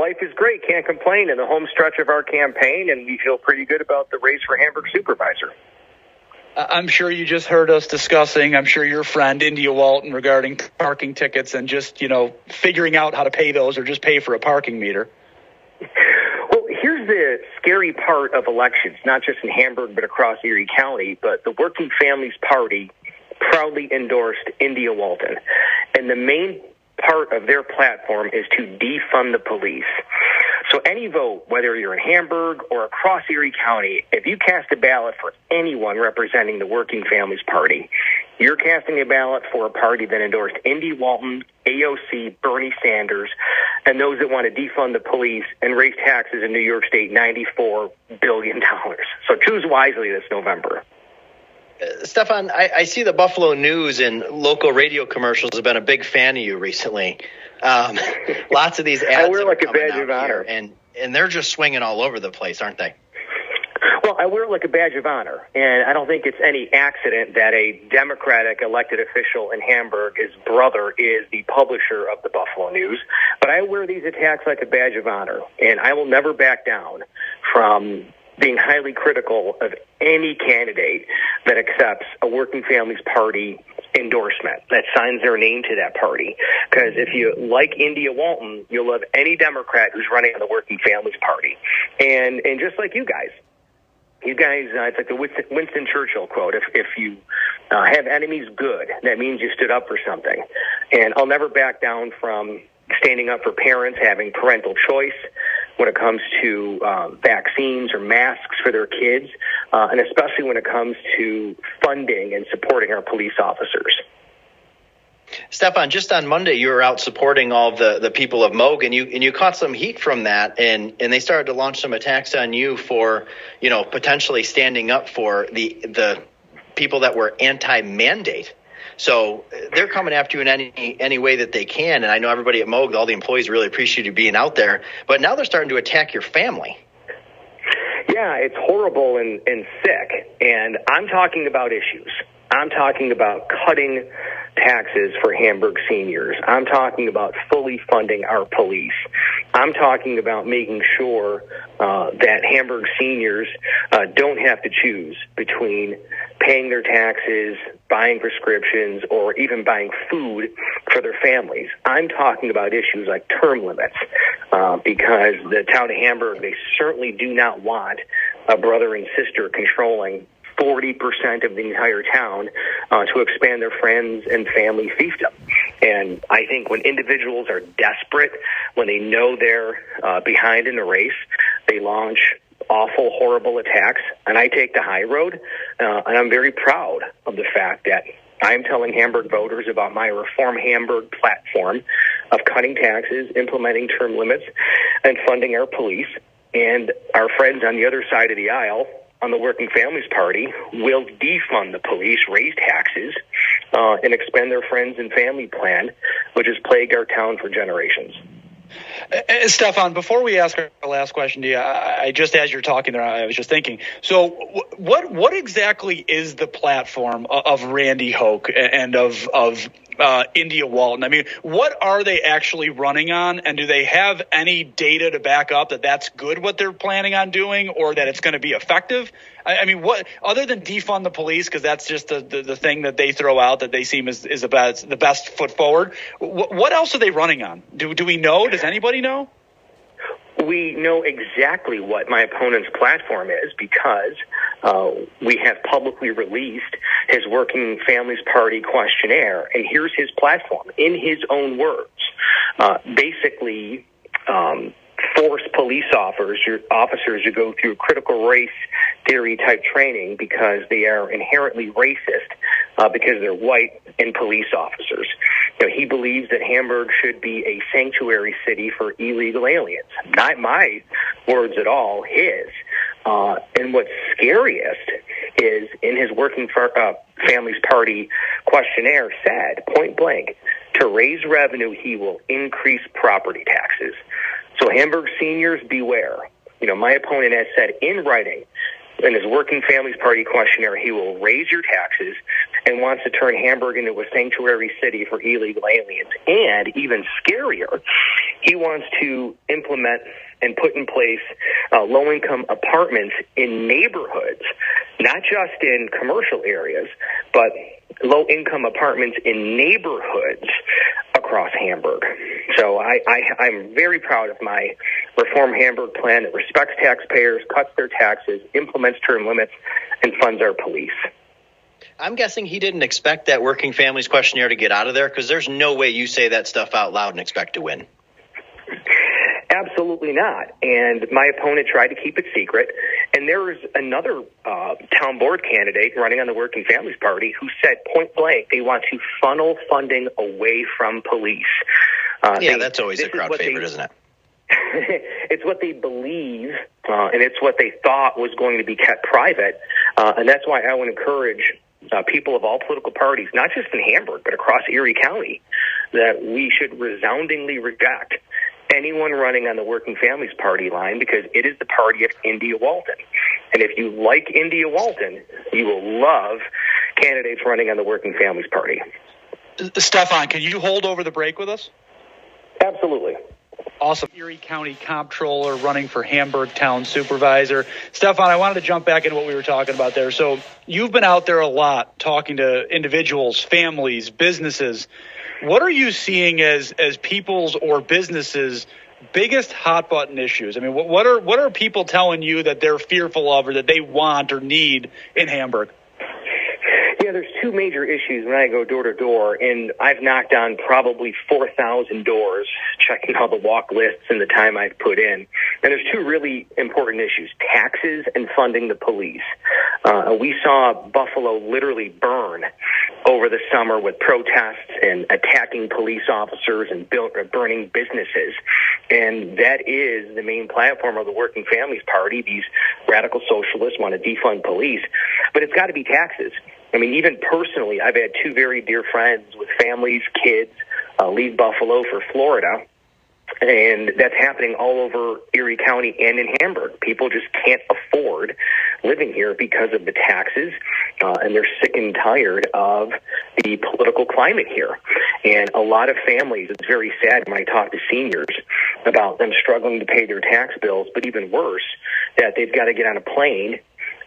life is great. Can't complain in the home stretch of our campaign, and we feel pretty good about the race for Hamburg Supervisor. I'm sure you just heard us discussing, I'm sure your friend India Walton, regarding parking tickets and just, figuring out how to pay those or just pay for a parking meter. Well, here's the scary part of elections, not just in Hamburg but across Erie County, but the Working Families Party proudly endorsed India Walton. And the main part of their platform is to defund the police. So any vote, whether you're in Hamburg or across Erie County, if you cast a ballot for anyone representing the Working Families Party, you're casting a ballot for a party that endorsed India Walton, AOC, Bernie Sanders, and those that want to defund the police and raise taxes in New York State $94 billion. So choose wisely this November. Stefan, I see the Buffalo News and local radio commercials have been a big fan of you recently. Lots of these ads I wear like a badge of honor. And they're just swinging all over the place, aren't they? Well, I wear it like a badge of honor, and I don't think it's any accident that a Democratic elected official in Hamburg, his brother, is the publisher of the Buffalo News. But I wear these attacks like a badge of honor, and I will never back down from being highly critical of any candidate that accepts a Working Families Party endorsement, that signs their name to that party. Because if you like India Walton, you'll love any Democrat who's running on the Working Families Party. And just like you guys, it's like the Winston Churchill quote, if you have enemies, good. That means you stood up for something. And I'll never back down from standing up for parents having parental choice when it comes to vaccines or masks for their kids, and especially when it comes to funding and supporting our police officers. Stefan, just on Monday, you were out supporting all the people of Moog, and you caught some heat from that, and they started to launch some attacks on you for, potentially standing up for the people that were anti-mandate. So they're coming after you in any way that they can. And I know everybody at Moog, all the employees really appreciate you being out there. But now they're starting to attack your family. Yeah, it's horrible and sick. And I'm talking about issues. I'm talking about cutting taxes for Hamburg seniors. I'm talking about fully funding our police. I'm talking about making sure that Hamburg seniors don't have to choose between paying their taxes, buying prescriptions, or even buying food for their families. I'm talking about issues like term limits, because the town of Hamburg, they certainly do not want a brother and sister controlling 40% of the entire town to expand their friends and family fiefdom. And I think when individuals are desperate, when they know they're behind in the race, they launch awful, horrible attacks. And I take the high road, and I'm very proud of the fact that I'm telling Hamburg voters about my Reform Hamburg platform of cutting taxes, implementing term limits, and funding our police. And our friends on the other side of the aisle, on the Working Families Party, will defund the police, raise taxes, and expend their friends and family plan, which has plagued our town for generations. Stefan, before we ask our last question to you, I just, as you're talking there, I was just thinking, so what exactly is the platform of Randy Hoke and of India Walton? I mean, what are they actually running on, and do they have any data to back up that that's good what they're planning on doing, or that it's going to be effective? I mean, what other than defund the police, because that's just the thing that they throw out that they seem is the best foot forward. What else are they running on? Do we know? Does anybody know? We know exactly what my opponent's platform is because we have publicly released his Working Families Party questionnaire, and here's his platform in his own words. Basically, force police officers to go through critical race theory type training because they are inherently racist because they're white and police officers. He believes that Hamburg should be a sanctuary city for illegal aliens. Not my words at all, his. And what's scariest is in his Working Families Party questionnaire said, point blank, to raise revenue, he will increase property taxes. So Hamburg seniors, beware. My opponent has said in writing in his Working Families Party questionnaire, he will raise your taxes and wants to turn Hamburg into a sanctuary city for illegal aliens. And even scarier, He wants to implement and put in place low-income apartments in neighborhoods, not just in commercial areas, but low-income apartments in neighborhoods across Hamburg. So I'm very proud of my Reform Hamburg plan that respects taxpayers, cuts their taxes, implements term limits, and funds our police. I'm guessing he didn't expect that Working Families Questionnaire to get out of there, because there's no way you say that stuff out loud and expect to win. Absolutely not. And my opponent tried to keep it secret. And there was another town board candidate running on the Working Families Party who said point blank they want to funnel funding away from police. That's always a crowd favorite, isn't it? It's what they believe, and it's what they thought was going to be kept private. And that's why I would encourage people of all political parties, not just in Hamburg, but across Erie County, that we should resoundingly reject anyone running on the Working Families Party line, because it is the party of India Walton. And if you like India Walton, you will love candidates running on the Working Families Party. Stefan, can you hold over the break with us? Absolutely. Awesome. Erie County Comptroller running for Hamburg Town Supervisor. Stefan, I wanted to jump back into what we were talking about there. So you've been out there a lot talking to individuals, families, businesses. What are you seeing as people's or businesses' biggest hot button issues? I mean, what are people telling you that they're fearful of or that they want or need in Hamburg? Yeah, there's two major issues when I go door to door, and I've knocked on probably 4,000 doors, checking all the walk lists and the time I've put in. And there's two really important issues: taxes and funding the police. We saw Buffalo literally burn over the summer with protests and attacking police officers and burning businesses. And that is the main platform of the Working Families Party. These radical socialists want to defund police, but it's got to be taxes. I mean, even personally, I've had two very dear friends with families, kids, leave Buffalo for Florida. And that's happening all over Erie County and in Hamburg. People just can't afford living here because of the taxes, and they're sick and tired of the political climate here. And a lot of families, it's very sad when I talk to seniors about them struggling to pay their tax bills, but even worse, that they've got to get on a plane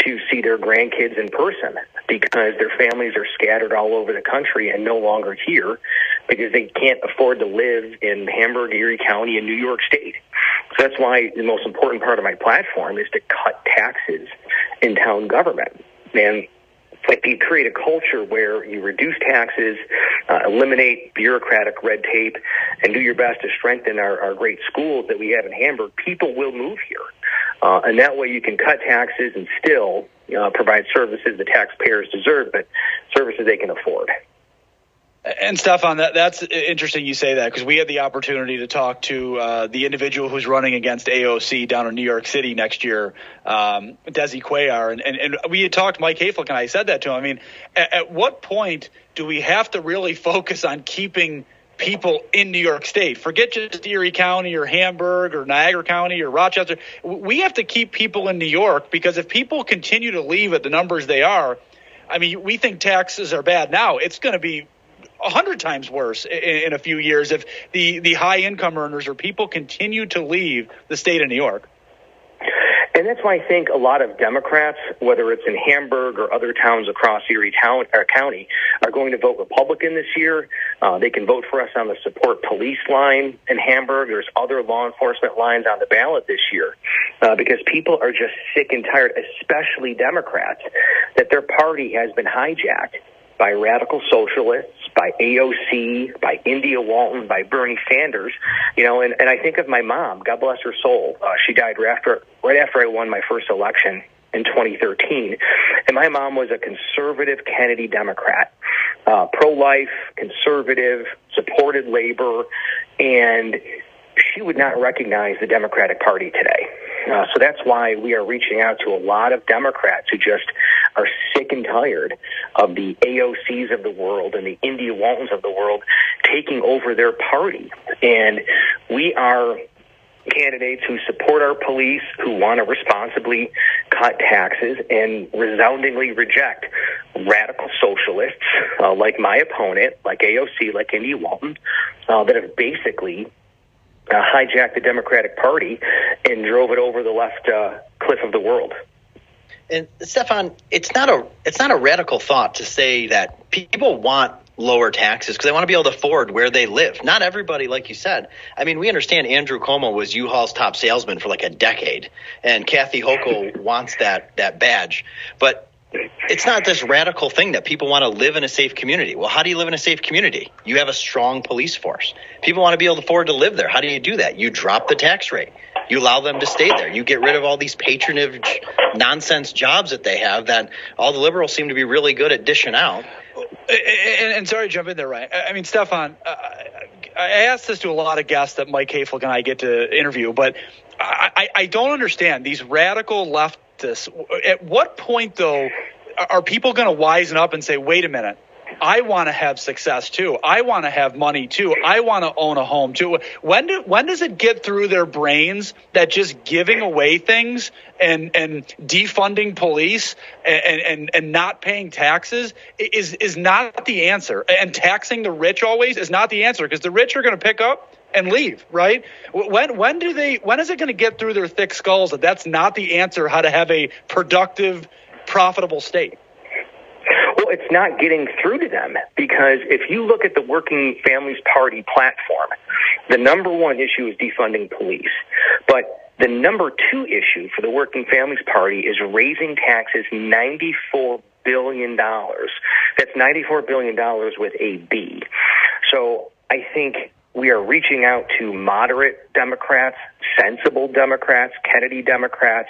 to see their grandkids in person because their families are scattered all over the country and no longer here because they can't afford to live in Hamburg, Erie County, and New York State. So that's why the most important part of my platform is to cut taxes in town government. And if you create a culture where you reduce taxes, eliminate bureaucratic red tape, and do your best to strengthen our great schools that we have in Hamburg, people will move here. And that way you can cut taxes and still provide services the taxpayers deserve, but services they can afford. And Stefan, that's interesting you say that, because we had the opportunity to talk to the individual who's running against AOC down in New York City next year, Desi Cuellar, and we had talked, Mike Hayflick, and I said that to him. I mean, at what point do we have to really focus on keeping people in New York State? Forget just Erie County or Hamburg or Niagara County or Rochester. We have to keep people in New York, because if people continue to leave at the numbers they are, I mean, we think taxes are bad now. It's going to be 100 times worse in a few years if the high income earners or people continue to leave the state of New York. And that's why I think a lot of Democrats, whether it's in Hamburg or other towns across Erie County, are going to vote Republican this year. They can vote for us on the support police line in Hamburg. There's other law enforcement lines on the ballot this year because people are just sick and tired, especially Democrats, that their party has been hijacked by radical socialists, by AOC, by India Walton, by Bernie Sanders, and I think of my mom, God bless her soul. She died right after I won my first election in 2013. And my mom was a conservative Kennedy Democrat, pro-life, conservative, supported labor, and she would not recognize the Democratic Party today. So that's why we are reaching out to a lot of Democrats who just are sick and tired of the AOCs of the world and the India Waltons of the world taking over their party. And we are candidates who support our police, who want to responsibly cut taxes and resoundingly reject radical socialists like my opponent, like AOC, like India Walton, that have basically hijacked the Democratic Party and drove it over the left cliff of the world. And Stefan, it's not a radical thought to say that people want lower taxes because they want to be able to afford where they live. Not everybody, like you said. I mean, we understand Andrew Cuomo was U-Haul's top salesman for like a decade, and Kathy Hochul wants that badge. But it's not this radical thing that people want to live in a safe community. Well, how do you live in a safe community? You have a strong police force. People want to be able to afford to live there. How do you do that? You drop the tax rate. You allow them to stay there. You get rid of all these patronage nonsense jobs that they have that all the liberals seem to be really good at dishing out. And sorry to jump in there, Ryan. I mean, Stefan, I asked this to a lot of guests that Mike Hayflick and I get to interview, but I don't understand these radical leftists. At what point, though, are people going to wisen up and say, wait a minute, I want to have success too. I want to have money too. I want to own a home too. When does it get through their brains that just giving away things and defunding police and not paying taxes is not the answer? And taxing the rich always is not the answer, because the rich are going to pick up and leave, right? When is it going to get through their thick skulls that that's not the answer, how to have a productive, profitable state? Well, it's not getting through to them, because if you look at the Working Families Party platform, the number one issue is defunding police. But the number two issue for the Working Families Party is raising taxes $94 billion. That's $94 billion with a B. So I think we are reaching out to moderate Democrats, sensible Democrats, Kennedy Democrats,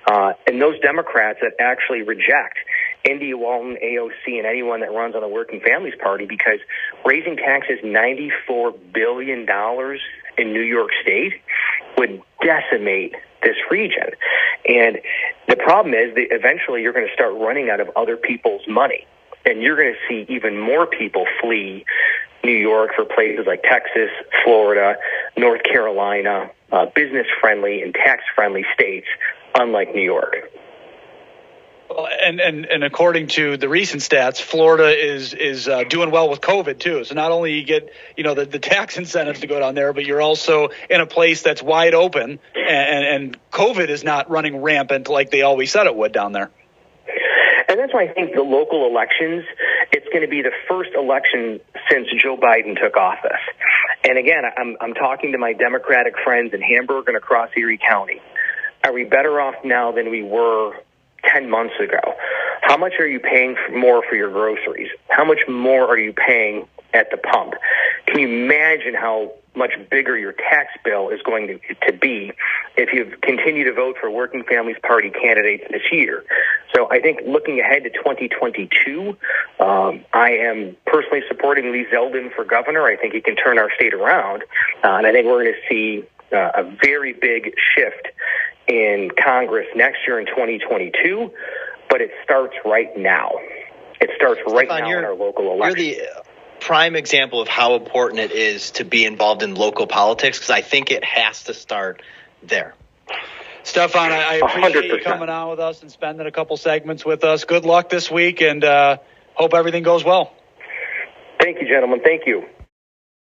and those Democrats that actually reject India Walton, AOC, and anyone that runs on the Working Families Party, because raising taxes $94 billion in New York State would decimate this region. And the problem is that eventually you're going to start running out of other people's money, and you're going to see even more people flee New York for places like Texas, Florida, North Carolina, business-friendly and tax-friendly states, unlike New York. And according to the recent stats, Florida is doing well with COVID too. So not only you get the tax incentives to go down there, but you're also in a place that's wide open, and COVID is not running rampant like they always said it would down there. And that's why I think the local elections, it's going to be the first election since Joe Biden took office. And again, I'm talking to my Democratic friends in Hamburg and across Erie County. Are we better off now than we were 10 months ago? How much are you paying more for your groceries? How much more are you paying at the pump? Can you imagine how much bigger your tax bill is going to be if you continue to vote for Working Families Party candidates this year? So I think looking ahead to 2022, I am personally supporting Lee Zeldin for governor. I think he can turn our state around, and I think we're going to see a very big shift in Congress next year in 2022, but it starts right now. It starts right now in our local election. You're the prime example of how important it is to be involved in local politics, because I think it has to start there. Stefan, I appreciate 100%. You coming on with us and spending a couple segments with us. Good luck this week, and hope everything goes well. Thank you, gentlemen. Thank you.